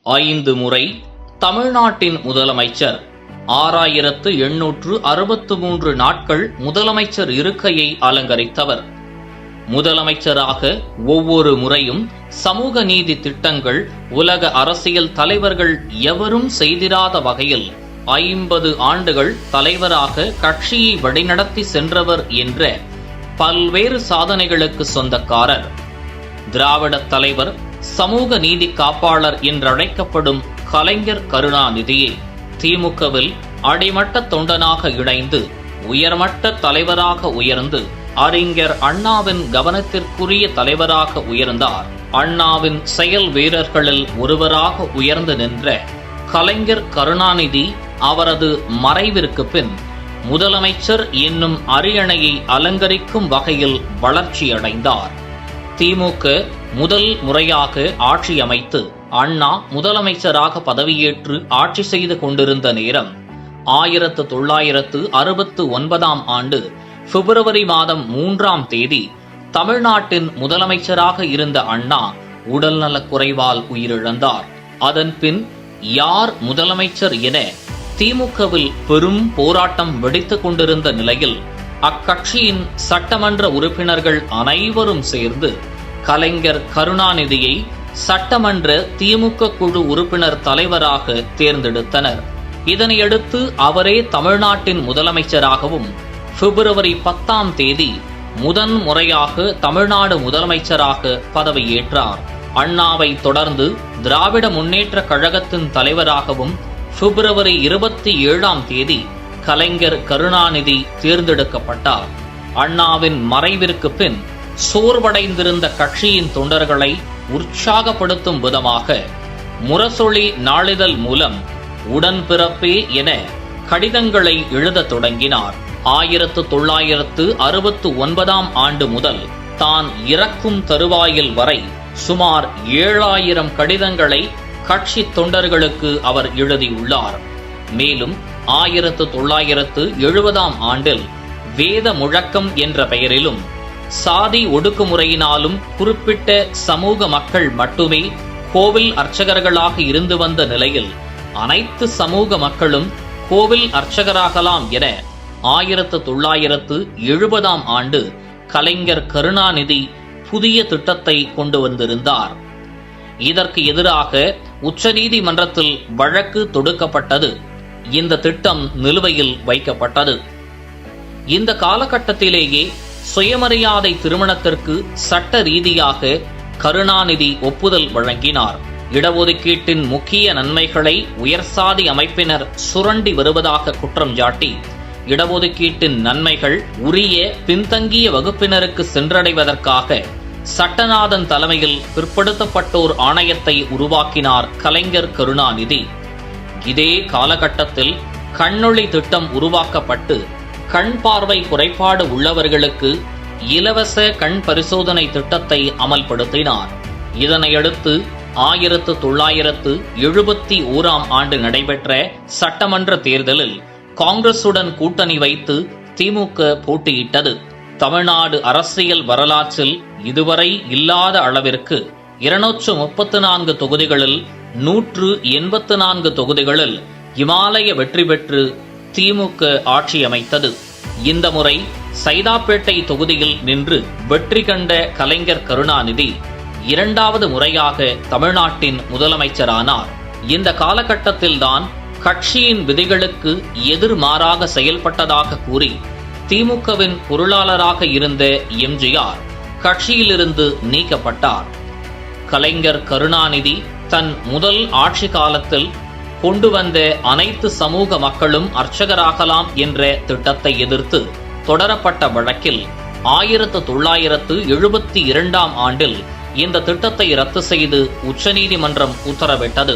5 முறை தமிழ்நாட்டின் முதலமைச்சர் 6863 நாட்கள் முதலமைச்சர் இருக்கையை அலங்கரித்தவர். முதலமைச்சராக ஒவ்வொரு முறையும் சமூக நீதி திட்டங்கள் உலக அரசியல் தலைவர்கள் எவரும் செய்திராத வகையில் 50 ஆண்டுகள் தலைவராக கட்சியை வழிநடத்தி சென்றவர் என்ற பல்வேறு சாதனைகளுக்கு சொந்தக்காரர். திராவிட தலைவர், சமூக நீதி காப்பாளர் என்றழைக்கப்படும் கலைஞர் கருணாநிதியை திமுகவில் அடிமட்ட தொண்டனாக இணைந்து உயர்மட்ட தலைவராக உயர்ந்து அறிஞர் அண்ணாவின் கவனத்திற்குரிய தலைவராக உயர்ந்தார். அண்ணாவின் செயல் வீரர்களில் ஒருவராக உயர்ந்து நின்ற கலைஞர் கருணாநிதி அவரது மறைவிற்கு பின் முதலமைச்சர் என்னும் அரியணையை அலங்கரிக்கும் வகையில் வளர்ச்சியடைந்தார். திமுக முதல் முறையாக ஆட்சி அமைத்து அண்ணா முதலமைச்சராக பதவியேற்று ஆட்சி செய்து கொண்டிருந்த நேரம் 1969 ஆண்டு பிப்ரவரி மாதம் 3ஆம் தேதி தமிழ்நாட்டின் முதலமைச்சராக இருந்த அண்ணா உடல்நலக் குறைவால் உயிரிழந்தார். அதன் பின் யார் முதலமைச்சர் என திமுகவில் பெரும் போராட்டம் வெடித்துக் கொண்டிருந்த நிலையில் அக்கட்சியின் சட்டமன்ற உறுப்பினர்கள் அனைவரும் சேர்ந்து கலைஞர் கருணாநிதியை சட்டமன்ற திமுக குழு உறுப்பினர் தலைவராக தேர்ந்தெடுத்தனர். இதனையடுத்து அவரே தமிழ்நாட்டின் முதலமைச்சராகவும் பிப்ரவரி 10ஆம் தேதி முதன் முறையாக தமிழ்நாடு முதலமைச்சராக பதவியேற்றார். அண்ணாவை தொடர்ந்து திராவிட முன்னேற்ற கழகத்தின் தலைவராகவும் பிப்ரவரி 27ஆம் தேதி கலைஞர் கருணாநிதி தேர்ந்தெடுக்கப்பட்டார். அண்ணாவின் மறைவிற்கு பின் சோர்வடைந்திருந்த கட்சியின் தொண்டர்களை உற்சாகப்படுத்தும் விதமாக முரசொலி நாளிதழ் மூலம் உடன்பிறப்பே என கடிதங்களை எழுதத் தொடங்கினார். 1969ஆம் ஆண்டு முதல் தான் இறக்கும் தருவாயில் வரை சுமார் 7000 கடிதங்களை கட்சி தொண்டர்களுக்கு அவர் எழுதியுள்ளார். மேலும் 1970ஆம் ஆண்டில் வேத முழக்கம் என்ற பெயரிலும் சாதி ஒடுக்குமுறையினாலும் குறிப்பிட்ட சமூக மக்கள் மட்டுமே கோவில் அர்ச்சகர்களாக இருந்து வந்த நிலையில் அனைத்து சமூக மக்களும் கோவில் அர்ச்சகராகலாம் என 1970ஆம் ஆண்டு கலைஞர் கருணாநிதி புதிய திட்டத்தை கொண்டு வந்திருந்தார். இதற்கு எதிராக உச்சநீதிமன்றத்தில் வழக்கு தொடுக்கப்பட்டது. இந்த திட்டம் நிலுவையில் வைக்கப்பட்டது. இந்த காலகட்டத்திலேயே சுயமரியாதை திருமணத்திற்கு சட்ட ரீதியாக கருணாநிதி ஒப்புதல் வழங்கினார். இடஒதுக்கீட்டின் முக்கிய நன்மைகளை உயர்சாதி அமைப்பினர் சுரண்டி வருவதாக குற்றம் சாட்டி இடஒதுக்கீட்டின் நன்மைகள் உரிய பின்தங்கிய வகுப்பினருக்கு சென்றடைவதற்காக சட்டநாதன் தலைமையில் பிற்படுத்தப்பட்டோர் ஆணையத்தை உருவாக்கினார் கலைஞர் கருணாநிதி. இதே காலகட்டத்தில் கண்ணொளி திட்டம் உருவாக்கப்பட்டு கண் பார்வை குறைபாடு உள்ளவர்களுக்கு இலவச கண் பரிசோதனை திட்டத்தை அமல்படுத்தினார். இதனையடுத்து 1971ஆம் ஆண்டு நடைபெற்ற சட்டமன்ற தேர்தலில் காங்கிரசுடன் கூட்டணி வைத்து திமுக போட்டியிட்டது. தமிழ்நாடு அரசியல் வரலாற்றில் இதுவரை இல்லாத அளவிற்கு 234 தொகுதிகளில் 184 தொகுதிகளில் இமாலய வெற்றி பெற்று திமுக ஆட்சி அமைத்தது. இந்த முறை சைதாப்பேட்டை தொகுதியில் நின்று வெற்றி கண்ட கலைஞர் கருணாநிதி 2வது முறையாக தமிழ்நாட்டின் முதலமைச்சரானார். இந்த காலகட்டத்தில்தான் கட்சியின் விதிகளுக்கு எதிர்மாறாக செயல்பட்டதாக கூறி திமுகவின் பொருளாளராக இருந்த எம்ஜிஆர் கட்சியிலிருந்து நீக்கப்பட்டார். கலைஞர் கருணாநிதி தன் முதல் ஆட்சி காலத்தில் கொண்டு வந்த அனைத்து சமூக மக்களும் அர்ச்சகராகலாம் என்ற திட்டத்தை எதிர்த்து தொடரப்பட்ட வழக்கில் 1972ஆம் ஆண்டில் இந்த திட்டத்தை ரத்து செய்து உச்சநீதிமன்றம் உத்தரவிட்டது.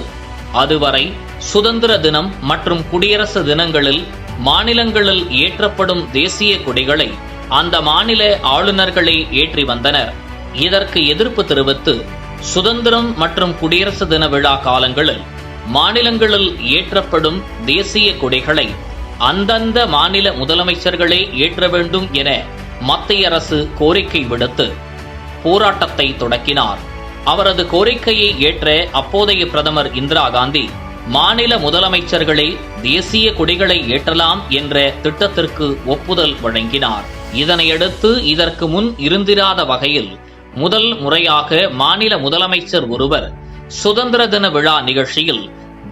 அதுவரை சுதந்திர தினம் மற்றும் குடியரசு தினங்களில் மாநிலங்களில் ஏற்றப்படும் தேசிய கொடிகளை அந்த மாநில ஆளுநர்களே ஏற்றி வந்தனர். இதற்கு எதிர்ப்பு தெரிவித்து சுதந்திரம் மற்றும் குடியரசு தின விழா காலங்களில் மாநிலங்களில் ஏற்றப்படும் தேசிய கொடிகளை அந்தந்த மாநில முதலமைச்சர்களே ஏற்ற வேண்டும் என மத்திய அரசு கோரிக்கை விடுத்து போராட்டத்தை தொடக்கினார். அவரது கோரிக்கையை ஏற்ற அப்போதைய பிரதமர் இந்திரா காந்தி மாநில முதலமைச்சர்களே தேசிய கொடிகளை ஏற்றலாம் என்ற திட்டத்திற்கு ஒப்புதல் வழங்கினார். இதனையடுத்து இதற்கு முன் இருந்திராத வகையில் முதல் முறையாக மாநில முதலமைச்சர் ஒருவர் சுதந்திர தின விழா நிகழ்ச்சியில்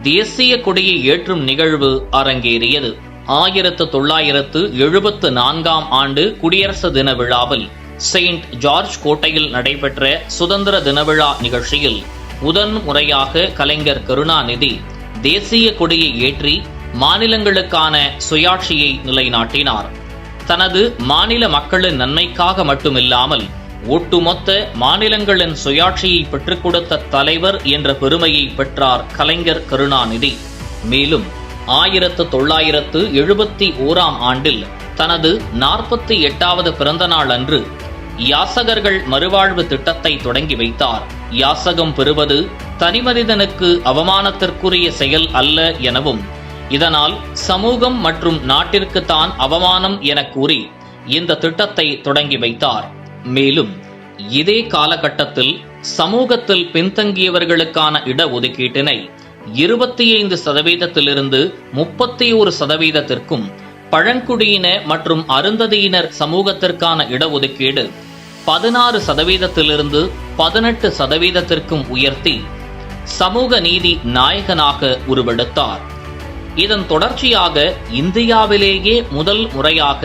தேசிய கொடியை ஏற்றும் நிகழ்வு அரங்கேறியது. 1974 ஆண்டு குடியரசு தின விழாவில் செயின்ட் ஜார்ஜ் கோட்டையில் நடைபெற்ற சுதந்திர தின விழா நிகழ்ச்சியில் முதன் முறையாக கலைஞர் கருணாநிதி தேசிய கொடியை ஏற்றி மாநிலங்களுக்கான சுயாட்சியை நிலைநாட்டினார். தனது மாநில மக்களின் நன்மைக்காக மட்டுமில்லாமல் ஒட்டுமொத்த மாநிலங்களின் சுயாட்சியை பெற்றுக் கொடுத்த தலைவர் என்ற பெருமையை பெற்றார் கலைஞர் கருணாநிதி. மேலும் 1971 ஆண்டில் தனது 48வது பிறந்த நாள் அன்று யாசகர்கள் மறுவாழ்வு திட்டத்தை தொடங்கி வைத்தார். யாசகம் பெறுவது தனிமனிதனுக்கு அவமானத்திற்குரிய செயல் அல்ல எனவும், இதனால் சமூகம் மற்றும் நாட்டிற்குத்தான் அவமானம் என கூறி இந்த திட்டத்தை தொடங்கி வைத்தார். மேலும் இதே காலகட்டத்தில் சமூகத்தில் பின்தங்கியவர்களுக்கான இடஒதுக்கீட்டினை 25%இலிருந்து 31%த்திற்கும், பழங்குடியின மற்றும் அருந்ததியினர் சமூகத்திற்கான இடஒதுக்கீடு 16%இலிருந்து 18%த்திற்கும் உயர்த்தி சமூக நீதி நாயகனாக உருவெடுத்தார். இதன் தொடர்ச்சியாக இந்தியாவிலேயே முதல் முறையாக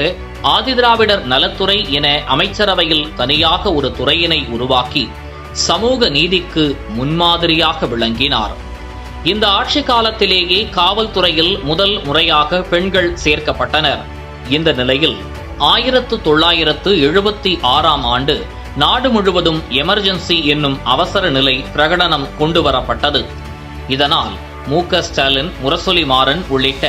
ஆதிதிராவிடர் நலத்துறை என அமைச்சரவையில் தனியாக ஒரு துறையினை உருவாக்கி சமூக நீதிக்கு முன்மாதிரியாக விளங்கினார். இந்த ஆட்சி காலத்திலேயே காவல்துறையில் முதல் முறையாக பெண்கள் சேர்க்கப்பட்டனர். இந்த நிலையில் 1976 ஆண்டு நாடு முழுவதும் எமர்ஜென்சி என்னும் அவசர நிலை பிரகடனம் கொண்டுவரப்பட்டது. இதனால் மு.க. ஸ்டாலின், முரசொலி மாறன் உள்ளிட்ட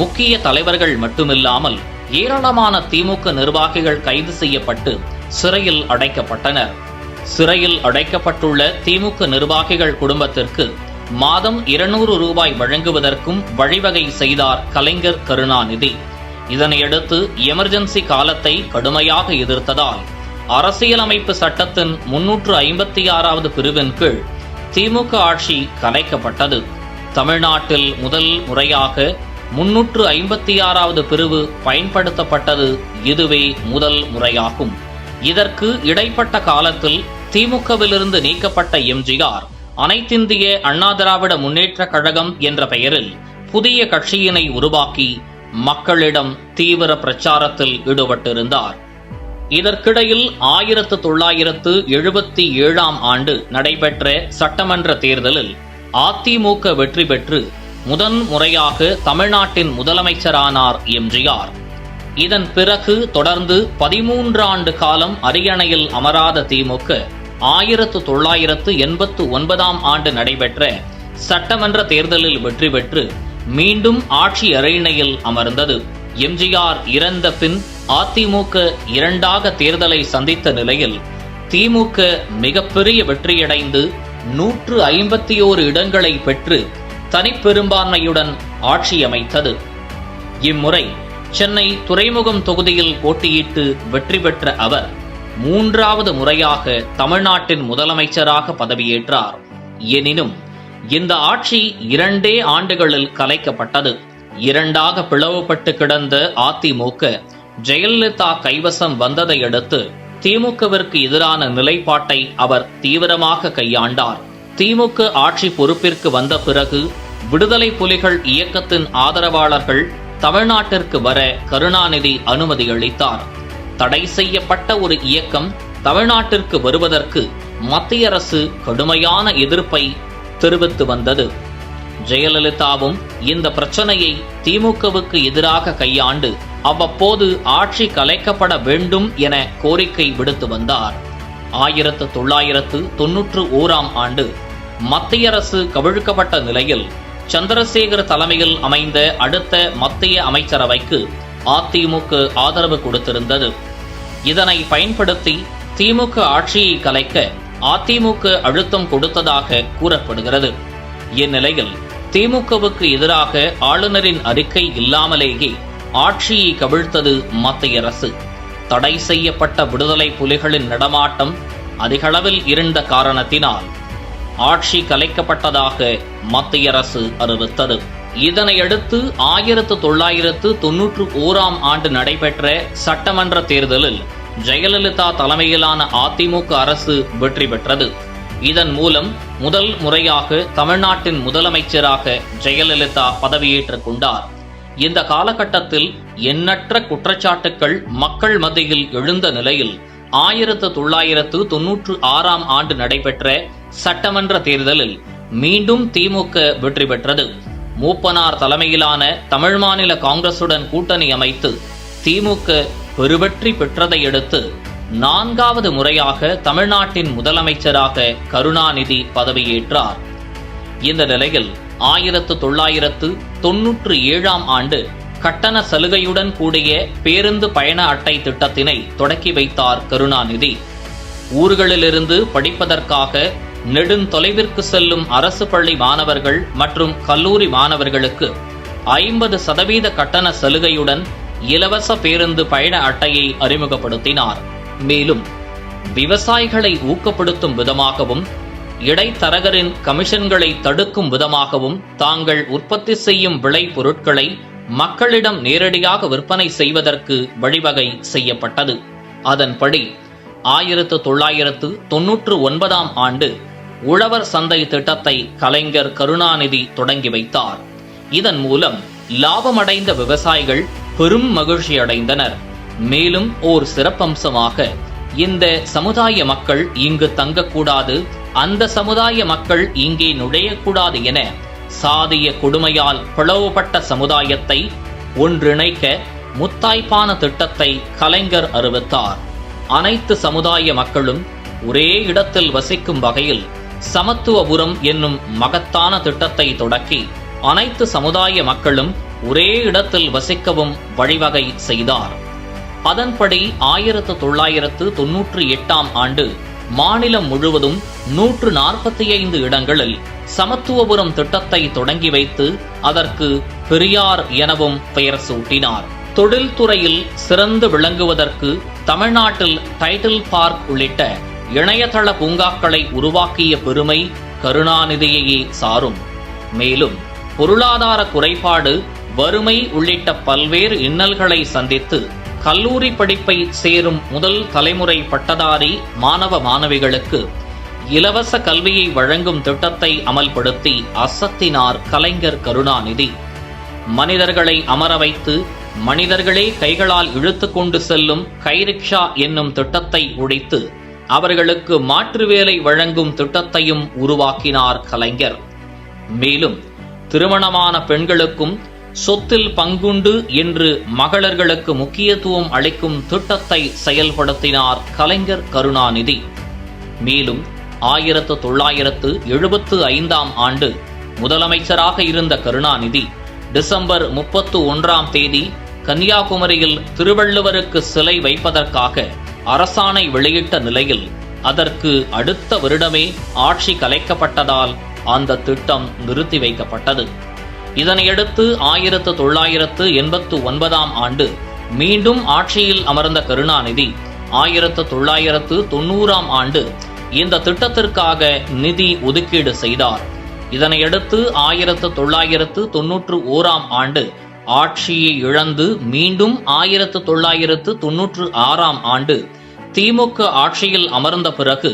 முக்கிய தலைவர்கள் மட்டுமில்லாமல் ஏராளமான திமுக நிர்வாகிகள் கைது செய்யப்பட்டு சிறையில் அடைக்கப்பட்டனர். சிறையில் அடைக்கப்பட்டுள்ள திமுக நிர்வாகிகள் குடும்பத்திற்கு மாதம் 200 ரூபாய் வழங்குவதற்கும் வழிவகை செய்தார் கலைஞர் கருணாநிதி. இதனையடுத்து எமர்ஜென்சி காலத்தை கடுமையாக எதிர்த்ததால் அரசியலமைப்பு சட்டத்தின் 356வது பிரிவின் கீழ் திமுக ஆட்சி கலைக்கப்பட்டது. தமிழ்நாட்டில் முதல் முறையாக 356வது பிரிவு பயன்படுத்தப்பட்டது இதுவே முதல் முறையாகும். இதற்கு இடைப்பட்ட காலத்தில் திமுகவிலிருந்து நீக்கப்பட்ட எம்ஜிஆர் அனைத்திந்திய அண்ணா திராவிட முன்னேற்ற கழகம் என்ற பெயரில் புதிய கட்சியினை உருவாக்கி மக்களிடம் தீவிர பிரச்சாரத்தில் ஈடுபட்டிருந்தார். இதற்கிடையில் 1977 ஆண்டு நடைபெற்ற சட்டமன்ற தேர்தலில் அதிமுக வெற்றி பெற்று முதன் முறையாக தமிழ்நாட்டின் முதலமைச்சரானார் எம்ஜிஆர். இதன் பிறகு தொடர்ந்து 13 ஆண்டு காலம் அரியணையில் அமராத திமுக 1989 ஆண்டு நடைபெற்ற சட்டமன்ற தேர்தலில் வெற்றி பெற்று மீண்டும் ஆட்சி அரியணையில் அமர்ந்தது. எம்ஜிஆர் இறந்த பின் அதிமுக இரண்டாக தேர்தலை சந்தித்த நிலையில் திமுக மிகப்பெரிய வெற்றியடைந்து 151 இடங்களை பெற்று தனிப்பெரும்பான்மையுடன் ஆட்சி அமைத்தது. இம்முறை சென்னை துறைமுகம் தொகுதியில் போட்டியிட்டு வெற்றி பெற்ற அவர் 3வது முறையாக தமிழ்நாட்டின் முதலமைச்சராக பதவியேற்றார். எனினும் இந்த ஆட்சி 2 ஆண்டுகளில் கலைக்கப்பட்டது. இரண்டாக பிளவுபட்டு கிடந்த அதிமுக ஜெயலலிதா கைவசம் வந்ததை அடுத்து திமுகவிற்கு எதிரான நிலைப்பாட்டை அவர் தீவிரமாக கையாண்டார். திமுக ஆட்சி பொறுப்பிற்கு வந்த பிறகு விடுதலை புலிகள் இயக்கத்தின் ஆதரவாளர்கள் தமிழ்நாட்டிற்கு வர கருணாநிதி அனுமதி அளித்தார். தடை செய்யப்பட்ட ஒரு இயக்கம் தமிழ்நாட்டிற்கு வருவதற்கு மத்திய அரசு கடுமையான எதிர்ப்பை தெரிவித்து வந்தது. ஜெயலலிதாவும் இந்த பிரச்சனையை திமுகவுக்கு எதிராக கையாண்டு அவ்வப்போது ஆட்சி கலைக்கப்பட வேண்டும் என கோரிக்கை விடுத்து வந்தார். 1991 ஆண்டு மத்திய அரசு கவிழ்க்கப்பட்ட நிலையில் சந்திரசேகர் தலைமையில் அமைந்த அடுத்த மத்திய அமைச்சரவைக்கு அதிமுக ஆதரவு கொடுத்திருந்தது. இதனை பயன்படுத்தி திமுக ஆட்சியை கலைக்க அதிமுக அழுத்தம் கொடுத்ததாக கூறப்படுகிறது. இந்நிலையில் திமுகவுக்கு எதிராக ஆளுநரின் அறிக்கை இல்லாமலேயே ஆட்சியை கவிழ்த்தது மத்திய அரசு. தடை செய்யப்பட்ட விடுதலை புலிகளின் நடமாட்டம் அதிகளவில் இருந்த காரணத்தினால் ஆட்சி கலைக்கப்பட்டதாக மத்திய அரசு அறிவித்தது. இதனையடுத்து 1991 ஆண்டு நடைபெற்ற சட்டமன்ற தேர்தலில் ஜெயலலிதா தலைமையிலான அதிமுக அரசு வெற்றி பெற்றது. இதன் மூலம் முதல் முறையாக தமிழ்நாட்டின் முதலமைச்சராக ஜெயலலிதா பதவியேற்றுக் கொண்டார். இந்த காலகட்டத்தில் எண்ணற்ற குற்றச்சாட்டுக்கள் மக்கள் மத்தியில் எழுந்த நிலையில் 1996 ஆண்டு நடைபெற்ற சட்டமன்ற தேர்தலில் மீண்டும் திமுக வெற்றி பெற்றது. மூப்பனார் தலைமையிலான தமிழ் மாநில காங்கிரசுடன் கூட்டணி அமைத்து திமுக பெருவெற்றி பெற்றதையடுத்து 4வது முறையாக தமிழ்நாட்டின் முதலமைச்சராக கருணாநிதி பதவியேற்றார். இந்த நிலையில் 1997 ஆண்டு கட்டண சலுகையுடன் கூடிய பேருந்து பயண அட்டை திட்டத்தினை தொடக்கி வைத்தார் கருணாநிதி. ஊர்களிலிருந்து படிப்பதற்காக நெடுந்தொலைவிற்கு செல்லும் அரசு பள்ளி மாணவர்கள் மற்றும் கல்லூரி மாணவர்களுக்கு 50% கட்டண சலுகையுடன் இலவச பேருந்து பயண அட்டையை அறிமுகப்படுத்தினார். மேலும் விவசாயிகளை ஊக்கப்படுத்தும் விதமாகவும் இடைத்தரகரின் கமிஷன்களை தடுக்கும் விதமாகவும் தாங்கள் உற்பத்தி செய்யும் விளை பொருட்களை மக்களிடம் நேரடியாக விற்பனை செய்வதற்கு வழிவகை செய்யப்பட்டது. அதன்படி 1999 ஆண்டு உழவர் சந்தை திட்டத்தை கலைஞர் கருணாநிதி தொடங்கி வைத்தார். இதன் மூலம் லாபமடைந்த விவசாயிகள் பெரும் மகிழ்ச்சி அடைந்தனர். மேலும் ஓர் சிறப்பம்சமாக இந்த சமுதாய மக்கள் இங்கு தங்கக்கூடாது, அந்த சமுதாய மக்கள் இங்கே நுழையக்கூடாது என சாதிய கொடுமையால் பிளவுபட்ட சமுதாயத்தை ஒன்றிணைக்க முத்தாய்ப்பான திட்டத்தை கலைஞர் அறிவித்தார். அனைத்து சமுதாய மக்களும் ஒரே இடத்தில் வசிக்கும் வகையில் சமத்துவபுரம் என்னும் மகத்தான திட்டத்தை தொடக்கி அனைத்து சமுதாய மக்களும் ஒரே இடத்தில் வசிக்கவும் வழிவகை செய்தார். அதன்படி 1998 ஆண்டு மாநிலம் முழுவதும் 145 இடங்களில் சமத்துவபுரம் திட்டத்தை தொடங்கி வைத்து அதற்கு பெரியார் எனவும் பெயர் சூட்டினார். தொழில்துறையில் சிறந்து விளங்குவதற்கு தமிழ்நாட்டில் டைட்டில் பார்க் உள்ளிட்ட இணையதள பூங்காக்களை உருவாக்கிய பெருமை கருணாநிதியையே சாரும். மேலும் பொருளாதார குறைபாடு, வறுமை உள்ளிட்ட பல்வேறு இன்னல்களை சந்தித்து கல்லூரி படிப்பை சேரும் முதல் தலைமுறை பட்டதாரி மாணவ மாணவிகளுக்கு இலவச கல்வியை வழங்கும் திட்டத்தை அமல்படுத்தி அசத்தினார் கலைஞர் கருணாநிதி. மனிதர்களை அமர வைத்து மனிதர்களே கைகளால் இழுத்து கொண்டு செல்லும் கைரிக்ஷா என்னும் திட்டத்தை ஒழித்து அவர்களுக்கு மாற்று வேலை வழங்கும் திட்டத்தையும் உருவாக்கினார் கலைஞர். மேலும் திருமணமான பெண்களுக்கும் சொத்தில் பங்குண்டு என்று மகளிர்களுக்கு முக்கியத்துவம் அளிக்கும் திட்டத்தை செயல்படுத்தினார் கலைஞர் கருணாநிதி. மேலும் 1975 ஆண்டு முதலமைச்சராக இருந்த கருணாநிதி டிசம்பர் 31 கன்னியாகுமரியில் திருவள்ளுவருக்கு சிலை வைப்பதற்காக அரசாணை வெளியிட்ட நிலையில் அதற்கு அடுத்த வருடமே ஆட்சி கலைக்கப்பட்டதால் அந்த திட்டம் நிறுத்தி வைக்கப்பட்டது. இதனையடுத்து 1989 ஆண்டு மீண்டும் ஆட்சியில் அமர்ந்த கருணாநிதி 1990 ஆண்டு இந்த திட்டத்திற்காக நிதி ஒதுக்கீடு செய்தார். இதனையடுத்து 1991 ஆண்டு ஆட்சியை இழந்து மீண்டும் 1996 ஆண்டு திமுக ஆட்சியில் அமர்ந்த பிறகு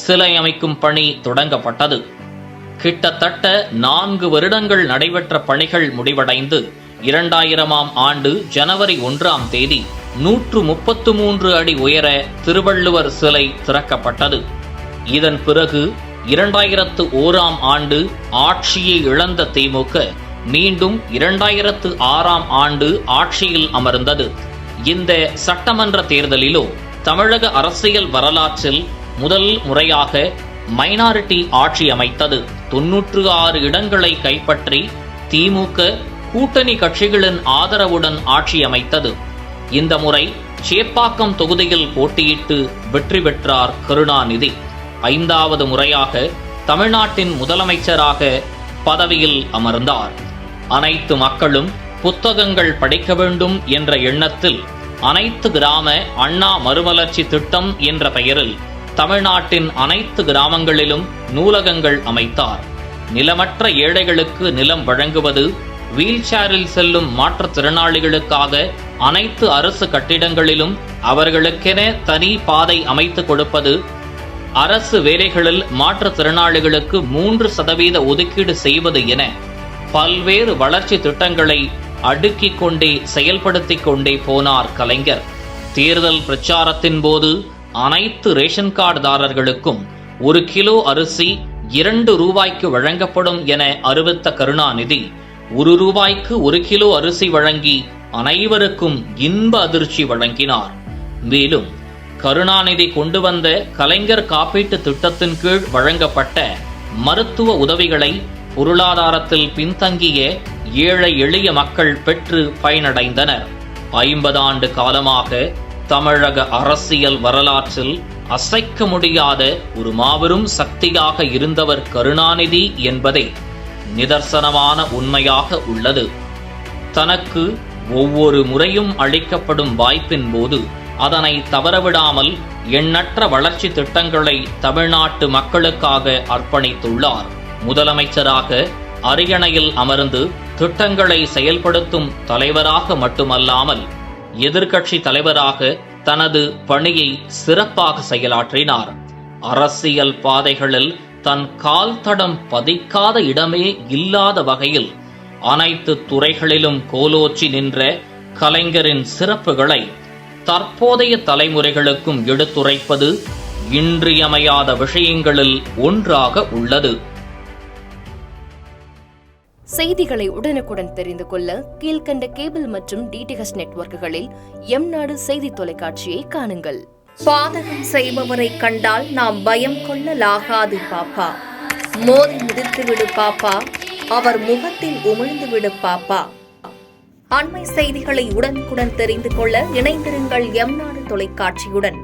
சிலை அமைக்கும் பணி தொடங்கப்பட்டது. கிட்டத்தட்ட 4 வருடங்கள் நடைபெற்ற பணிகள் முடிவடைந்து 2000 ஆண்டு ஜனவரி 1 133 அடி உயர திருவள்ளுவர் சிலை திறக்கப்பட்டது. இதன் பிறகு 2001 ஆண்டு ஆட்சியை இழந்த திமுக மீண்டும் 2006 ஆண்டு ஆட்சியில் அமர்ந்தது. இந்த சட்டமன்ற தேர்தலிலோ தமிழக அரசியல் வரலாற்றில் முதல் முறையாக மைனாரிட்டி ஆட்சி அமைத்தது. 96 இடங்களை கைப்பற்றி திமுக கூட்டணி கட்சிகளின் ஆதரவுடன் ஆட்சி அமைத்தது. இந்த முறை சேப்பாக்கம் தொகுதியில் போட்டியிட்டு வெற்றி பெற்றார் கருணாநிதி. 5வது முறையாக தமிழ்நாட்டின் முதலமைச்சராக பதவியில் அமர்ந்தார். அனைத்து மக்களும் புத்தகங்கள் படிக்க வேண்டும் என்ற எண்ணத்தில் அனைத்து கிராம அண்ணா மறுமலர்ச்சி திட்டம் என்ற பெயரில் தமிழ்நாட்டின் அனைத்து கிராமங்களிலும் நூலகங்கள் அமைத்தார். நிலமற்ற ஏழைகளுக்கு நிலம் வழங்குவது, வீல் சேரில் செல்லும் மாற்றுத்திறனாளிகளுக்காக அனைத்து அரசு கட்டிடங்களிலும் அவர்களுக்கென தனி பாதை அமைத்து கொடுப்பது, அரசு வேலைகளில் மாற்றுத்திறனாளிகளுக்கு 3% ஒதுக்கீடு செய்வது என பல்வேறு வளர்ச்சி திட்டங்களை அடுக்கிக் கொண்டே செயல்படுத்திக் கொண்டே போனார் கலைஞர். தேர்தல் பிரச்சாரத்தின் போது அனைத்து ரேஷன் கார்டுதாரர்களுக்கும் 1 கிலோ அரிசி 2 ரூபாய்க்கு வழங்கப்படும் என அறிவித்த கருணாநிதி 1 ரூபாய்க்கு 1 கிலோ அரிசி வழங்கி அனைவருக்கும் இன்ப அதிர்ச்சி வழங்கினார். மேலும் கருணாநிதி கொண்டு வந்த கலைஞர் காப்பீட்டு திட்டத்தின் கீழ் வழங்கப்பட்ட மருத்துவ உதவிகளை பொருளாதாரத்தில் பின்தங்கிய ஏழை எளிய மக்கள் பெற்று பயனடைந்தனர். 50 ஆண்டு காலமாக தமிழக அரசியல் வரலாற்றில் அசைக்க முடியாத ஒரு மாபெரும் சக்தியாக இருந்தவர் கருணாநிதி என்பதே நிதர்சனமான உண்மையாக உள்ளது. தனக்கு ஒவ்வொரு முறையும் அளிக்கப்படும் வாய்ப்பின் போது அதனை தவறவிடாமல் எண்ணற்ற வளர்ச்சி திட்டங்களை தமிழ்நாட்டு மக்களுக்காக அர்ப்பணித்துள்ளார். முதலமைச்சராக அரியணையில் அமர்ந்து திட்டங்களை செயல்படுத்தும் தலைவராக மட்டுமல்லாமல் எதிர்க்கட்சி தலைவராக தனது பணியை சிறப்பாக செயலாற்றினார். அரசியல் பாதைகளில் தன் கால் தடம் பதிக்காத இடமே இல்லாத வகையில் அனைத்து துறைகளிலும் கோலோச்சி நின்ற கலைஞரின் சிறப்புகளை தற்போதைய தலைமுறைகளுக்கும் எடுத்துரைப்பது இன்றியமையாத விஷயங்களில் ஒன்றாக உள்ளது. செய்திகளை உடனுக்குடன் தெரிந்து கொள்ள கீழ்கண்ட கேபிள் மற்றும் டிடிஎச் நெட்வொர்க்குகளில் எம்நாடு செய்தி தொலைக்காட்சியை காணுங்கள். பாதகம் செய்பவரை கண்டால் நாம் பயம் கொள்ளலாகாது பாப்பா. மோதி மிதித்துவிடு பாப்பா, அவர் முகத்தில் உமிழ்ந்துவிடு பாப்பா. அண்மை செய்திகளை உடனுக்குடன் தெரிந்து கொள்ள இணைந்திருங்கள் எம்நாடு தொலைக்காட்சியுடன்.